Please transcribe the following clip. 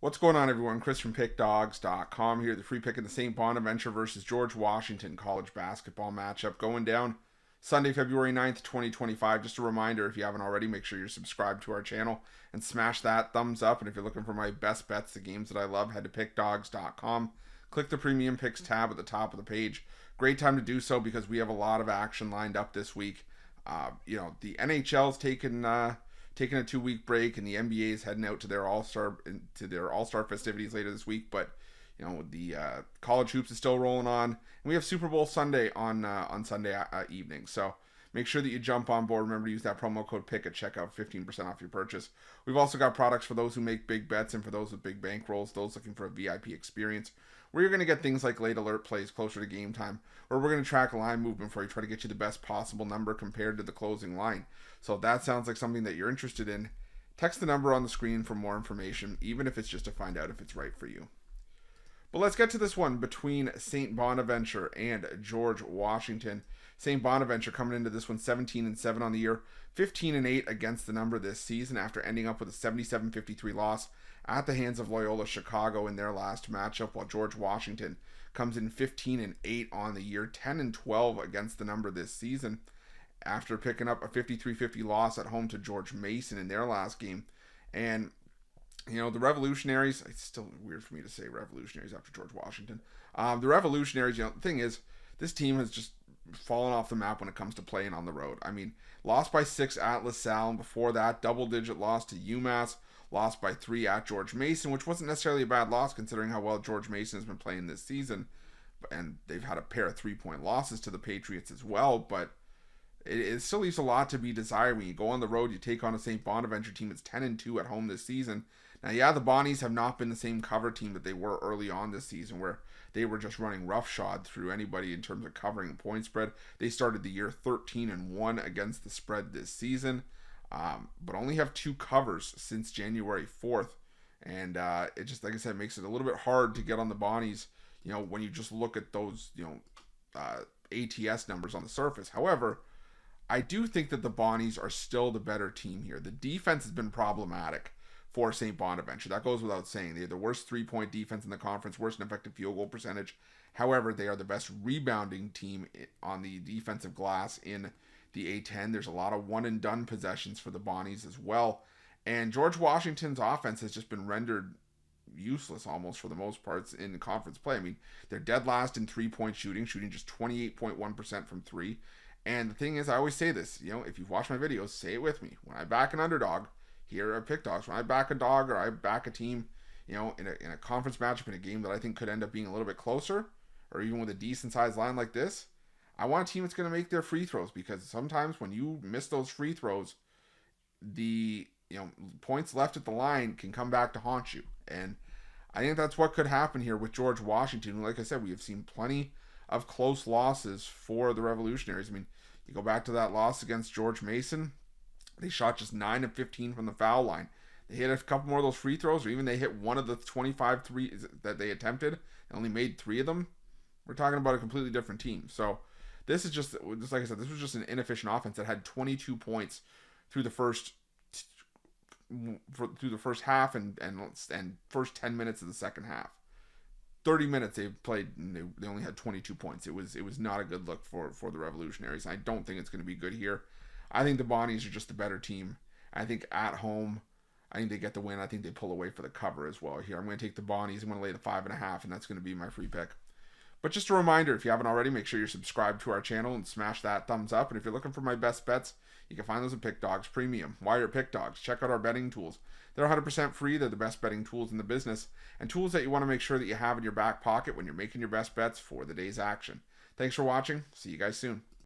What's going on, everyone? Chris from Pickdawgz.com here. The free pick in the St. Bonaventure versus George Washington college basketball matchup going down Sunday, February 9th, 2025. Just a reminder, if you haven't already, make sure you're subscribed to our channel and smash that thumbs up. And if you're looking for my best bets, the games that I love, head to Pickdawgz.com. Click the Premium Picks tab at the top of the page. Great time to do so because we have a lot of action lined up this week. The NHL's taken a 2-week break, and the NBA is heading out to their All-Star festivities later this week. But the college hoops is still rolling on, and we have Super Bowl Sunday on Sunday evening. So make sure that you jump on board. Remember to use that promo code PICK at checkout, 15% off your purchase. We've also got products for those who make big bets and for those with big bankrolls, those looking for a VIP experience, where you're going to get things like late alert plays closer to game time, or we're going to track line movement for you, try to get you the best possible number compared to the closing line. So if that sounds like something that you're interested in, text the number on the screen for more information, even if it's just to find out if it's right for you. But let's get to this one between St. Bonaventure and George Washington. St. Bonaventure coming into this one 17-7 on the year, 15-8 against the number this season after ending up with a 77-53 loss at the hands of Loyola Chicago in their last matchup, while George Washington comes in 15-8 on the year, 10-12 against the number this season after picking up a 53-50 loss at home to George Mason in their last game. And the Revolutionaries, it's still weird for me to say Revolutionaries after George Washington. The Revolutionaries, the thing is, this team has just fallen off the map when it comes to playing on the road. I mean, lost by 6 at LaSalle, and before that, double-digit loss to UMass, lost by 3 at George Mason, which wasn't necessarily a bad loss considering how well George Mason has been playing this season. And they've had a pair of 3-point losses to the Patriots as well, but it still leaves a lot to be desired when you go on the road. You take on a St. Bonaventure team that's 10-2 at home this season. Now, yeah, the Bonnies have not been the same cover team that they were early on this season, where they were just running roughshod through anybody in terms of covering point spread. They started the year 13-1 against the spread this season, but only have 2 covers since January 4th. And it just, like I said, makes it a little bit hard to get on the Bonnies, when you just look at those, ATS numbers on the surface. However, I do think that the Bonnies are still the better team here. The defense has been problematic for St. Bonaventure. That goes without saying. They have the worst 3-point defense in the conference, worst in effective field goal percentage. However, they are the best rebounding team on the defensive glass in the A10. There's a lot of one-and-done possessions for the Bonnies as well. And George Washington's offense has just been rendered useless almost for the most parts in conference play. I mean, they're dead last in 3-point shooting just 28.1% from 3. And the thing is, I always say this, if you've watched my videos, say it with me. When I back an underdog here at Pick Dawgz, when I back a dog or I back a team, in a conference matchup in a game that I think could end up being a little bit closer, or even with a decent sized line like this, I want a team that's going to make their free throws, because sometimes when you miss those free throws, the points left at the line can come back to haunt you. And I think that's what could happen here with George Washington. Like I said, we have seen plenty of close losses for the Revolutionaries. I mean, you go back to that loss against George Mason, they shot just 9 of 15 from the foul line. They hit a couple more of those free throws, or even they hit one of the 25 threes that they attempted and only made 3 of them. We're talking about a completely different team. So this is just like I said, this was just an inefficient offense that had 22 points through the first half and first 10 minutes of the second half. 30 minutes they played and they only had 22 points. It was not a good look for the Revolutionaries. I don't think it's going to be good here. I think the Bonnies are just the better team. I think at home, I think they get the win. I think they pull away for the cover as well here. I'm going to take the Bonnies. I'm going to lay the 5.5, and that's going to be my free pick. But just a reminder, if you haven't already, make sure you're subscribed to our channel and smash that thumbs up. And if you're looking for my best bets, you can find those at Pick Dawgz Premium. While you're at Pick Dawgz, check out our betting tools. They're 100% free. They're the best betting tools in the business, and tools that you want to make sure that you have in your back pocket when you're making your best bets for the day's action. Thanks for watching. See you guys soon.